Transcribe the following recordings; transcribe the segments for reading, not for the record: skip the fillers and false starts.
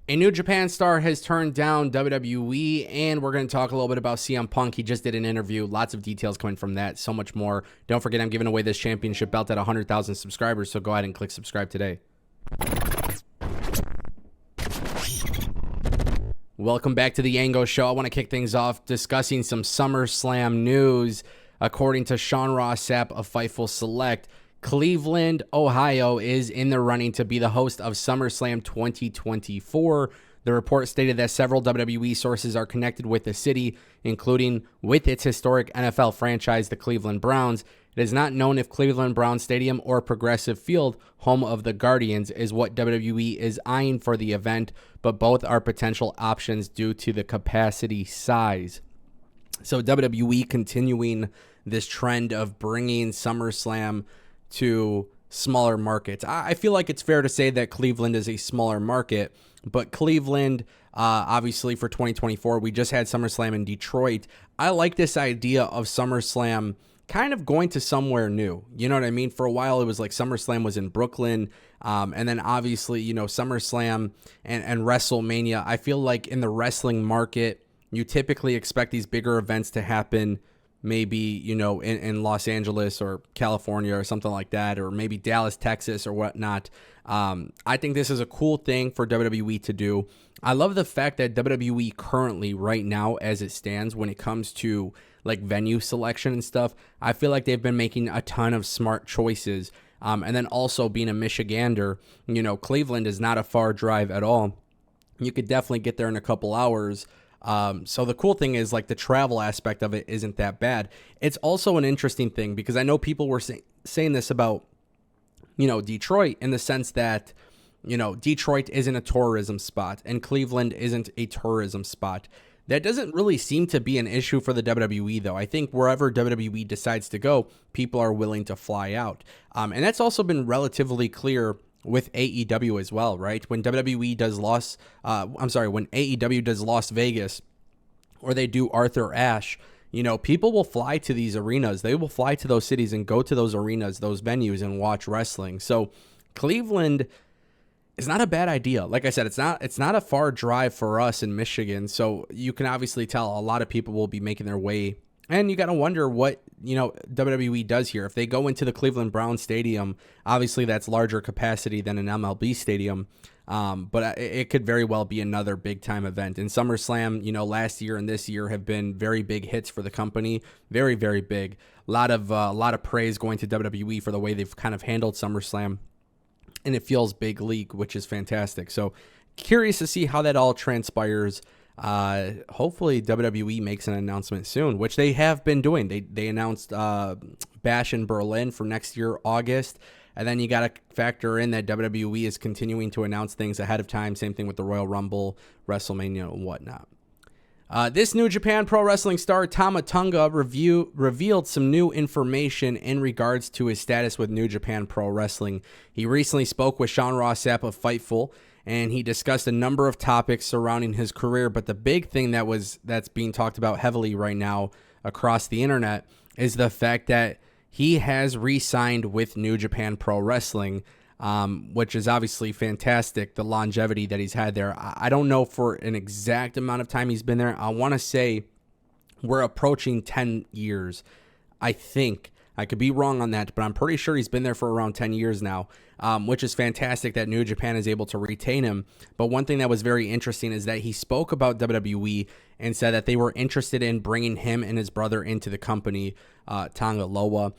A New Japan star has turned down WWE, and we're going to talk a little bit about CM Punk. He just did an interview. Lots of details coming from that. So much more. Don't forget, I'm giving away this championship belt at 100,000 subscribers, so go ahead and click subscribe today. Welcome back to the Yango Show. I want to kick things off discussing some SummerSlam news. According to Sean Ross Sapp of Fightful Select, Cleveland, Ohio is in the running to be the host of SummerSlam 2024. The report stated that several WWE sources are connected with the city, including with its historic NFL franchise, the Cleveland Browns. It is not known if Cleveland Browns Stadium or Progressive Field, home of the Guardians, is what WWE is eyeing for the event, but both are potential options due to the capacity size. So WWE continuing this trend of bringing SummerSlam to smaller markets. I feel like it's fair to say that Cleveland is a smaller market, but Cleveland, obviously for 2024, we just had SummerSlam in Detroit. I like this idea of SummerSlam kind of going to somewhere new. You know what I mean? For a while, it was like SummerSlam was in Brooklyn. And then obviously, you know, SummerSlam and WrestleMania. I feel like in the wrestling market, you typically expect these bigger events to happen maybe, you know, in Los Angeles or California or something like that, or maybe Dallas, Texas or whatnot. I think this is a cool thing for WWE to do. I love the fact that WWE currently, right now, as it stands, when it comes to like venue selection and stuff, I feel like they've been making a ton of smart choices. And then also being a Michigander, you know, Cleveland is not a far drive at all. You could definitely get there in a couple hours. So the cool thing is like the travel aspect of it isn't that bad. It's also an interesting thing because I know people were saying this about, you know, Detroit in the sense that, you know, Detroit isn't a tourism spot and Cleveland isn't a tourism spot. That doesn't really seem to be an issue for the WWE though. I think wherever WWE decides to go, people are willing to fly out. And that's also been relatively clear with AEW as well, right? When WWE does when AEW does Las Vegas or they do Arthur Ashe, you know, people will fly to these arenas. They will fly to those cities and go to those arenas, those venues and watch wrestling. So Cleveland is not a bad idea. Like I said, it's not a far drive for us in Michigan. So you can obviously tell a lot of people will be making their way. And you got to wonder what, you know, WWE does here. If they go into the Cleveland Browns Stadium, obviously that's larger capacity than an MLB stadium. But it could very well be another big time event. And SummerSlam, you know, last year and this year have been very big hits for the company. Very, very big. A lot of praise going to WWE for the way they've kind of handled SummerSlam. And it feels big league, which is fantastic. So curious to see how that all transpires. Hopefully WWE makes an announcement soon, which they have been doing. They announced Bash in Berlin for next year, August. And then you got to factor in that WWE is continuing to announce things ahead of time. Same thing with the Royal Rumble, WrestleMania, and whatnot. This New Japan Pro Wrestling star, Tama Tonga, revealed some new information in regards to his status with New Japan Pro Wrestling. He recently spoke with Sean Ross Sapp of Fightful, and he discussed a number of topics surrounding his career. But the big thing that's being talked about heavily right now across the internet is the fact that he has re-signed with New Japan Pro Wrestling, which is obviously fantastic, the longevity that he's had there. I don't know for an exact amount of time he's been there. I want to say we're approaching 10 years, I think. I could be wrong on that, but I'm pretty sure he's been there for around 10 years now, which is fantastic that New Japan is able to retain him. But one thing that was very interesting is that he spoke about WWE and said that they were interested in bringing him and his brother into the company, Tonga Loa.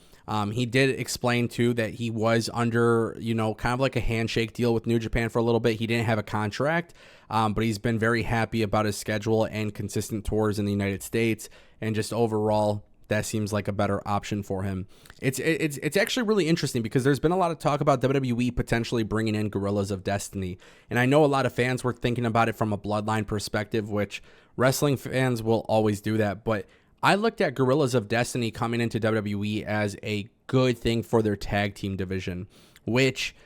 He did explain, too, that he was under, you know, kind of like a handshake deal with New Japan for a little bit. He didn't have a contract, but he's been very happy about his schedule and consistent tours in the United States, and just overall, that seems like a better option for him. It's actually really interesting because there's been a lot of talk about WWE potentially bringing in Guerrillas of Destiny. And I know a lot of fans were thinking about it from a bloodline perspective, which wrestling fans will always do that. But I looked at Guerrillas of Destiny coming into WWE as a good thing for their tag team division, which,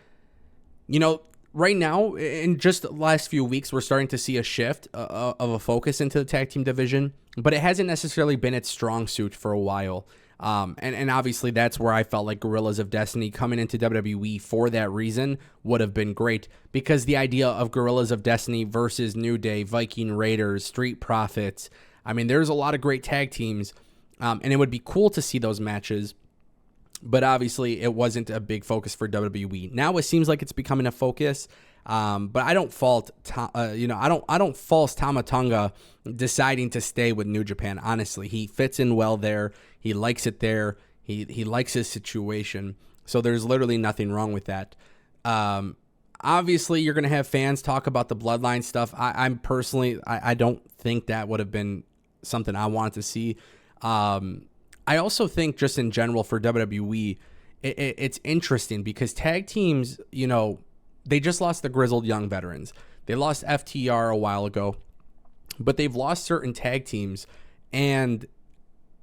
you know, right now, in just the last few weeks, we're starting to see a shift of a focus into the tag team division, but it hasn't necessarily been its strong suit for a while. And obviously that's where I felt like Guerrillas of Destiny coming into WWE for that reason would have been great, because the idea of Guerrillas of Destiny versus New Day, Viking Raiders, Street Profits, I mean, there's a lot of great tag teams, and it would be cool to see those matches. But obviously, it wasn't a big focus for WWE. Now it seems like it's becoming a focus. But I don't fault, I don't false Tama Tonga deciding to stay with New Japan. Honestly, he fits in well there. He likes it there. He likes his situation. So there's literally nothing wrong with that. Obviously, you're gonna have fans talk about the Bloodline stuff. I'm personally, I don't think that would have been something I wanted to see. I also think just in general for WWE, it's interesting because tag teams, they just lost the Grizzled Young Veterans. They lost FTR a while ago, but they've lost certain tag teams. And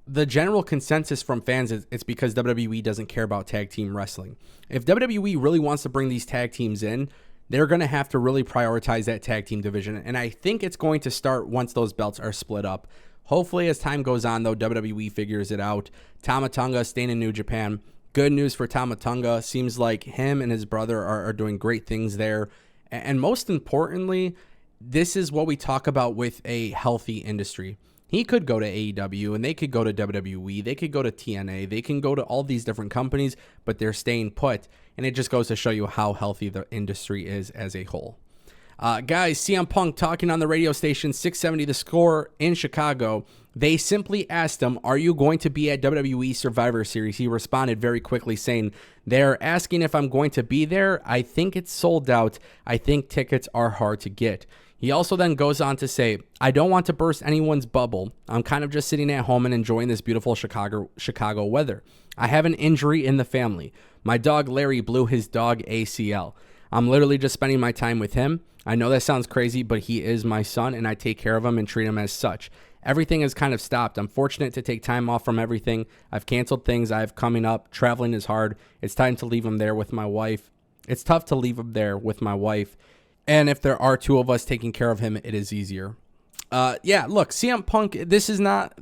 the general consensus from fans is it's because WWE doesn't care about tag team wrestling. If WWE really wants to bring these tag teams in, they're going to have to really prioritize that tag team division. And I think it's going to start once those belts are split up. Hopefully, as time goes on, though, WWE figures it out. Tama Tonga staying in New Japan. Good news for Tama Tonga. Seems like him and his brother are doing great things there. And most importantly, this is what we talk about with a healthy industry. He could go to AEW and they could go to WWE. They could go to TNA. They can go to all these different companies, but they're staying put. And it just goes to show you how healthy the industry is as a whole. Guys, CM Punk talking on the radio station 670 The Score in Chicago. They simply asked him, are you going to be at WWE Survivor Series? He responded very quickly saying, they're asking if I'm going to be there. I think it's sold out. I think tickets are hard to get. He also then goes on to say, I don't want to burst anyone's bubble. I'm kind of just sitting at home and enjoying this beautiful Chicago weather. I have an injury in the family. My dog Larry blew his dog ACL. I'm literally just spending my time with him. I know that sounds crazy, but he is my son, and I take care of him and treat him as such. Everything has kind of stopped. I'm fortunate to take time off from everything. I've canceled things I have coming up. Traveling is hard. It's time to leave him there with my wife. It's tough to leave him there with my wife. And if there are two of us taking care of him, it is easier. Look, CM Punk, this is not...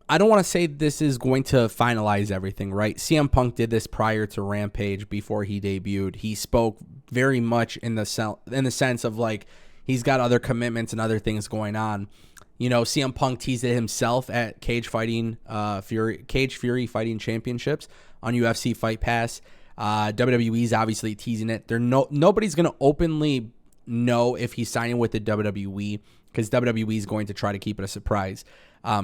I don't want to say this is going to finalize everything, right? CM Punk did this prior to Rampage before he debuted. He spoke very much in the sense of like he's got other commitments and other things going on. CM Punk teased it himself at Cage Fury Fighting Championships on UFC Fight Pass. WWE's obviously teasing it. Nobody's going to openly know if he's signing with the WWE because WWE is going to try to keep it a surprise.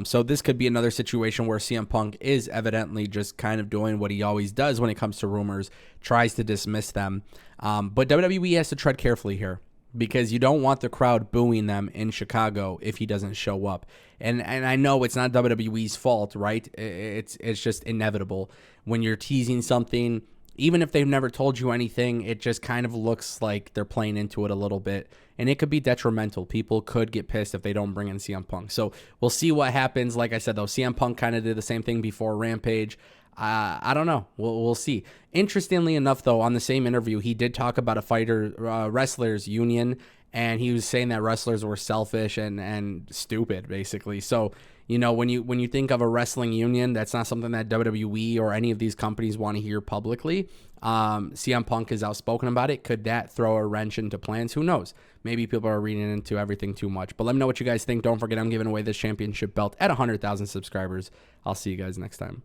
So this could be another situation where CM Punk is evidently just kind of doing what he always does when it comes to rumors, tries to dismiss them. But WWE has to tread carefully here because you don't want the crowd booing them in Chicago if he doesn't show up. And I know it's not WWE's fault, right? It's just inevitable. When you're teasing something, even if they've never told you anything, it just kind of looks like they're playing into it a little bit. And it could be detrimental. People could get pissed if they don't bring in CM Punk. So we'll see what happens. Like I said, though, CM Punk kind of did the same thing before Rampage. I don't know. We'll see. Interestingly enough, though, on the same interview, he did talk about a wrestlers union. And he was saying that wrestlers were selfish and stupid, basically. So, when you think of a wrestling union, that's not something that WWE or any of these companies want to hear publicly. CM Punk is outspoken about it. Could that throw a wrench into plans? Who knows? Maybe people are reading into everything too much. But let me know what you guys think. Don't forget, I'm giving away this championship belt at 100,000 subscribers. I'll see you guys next time.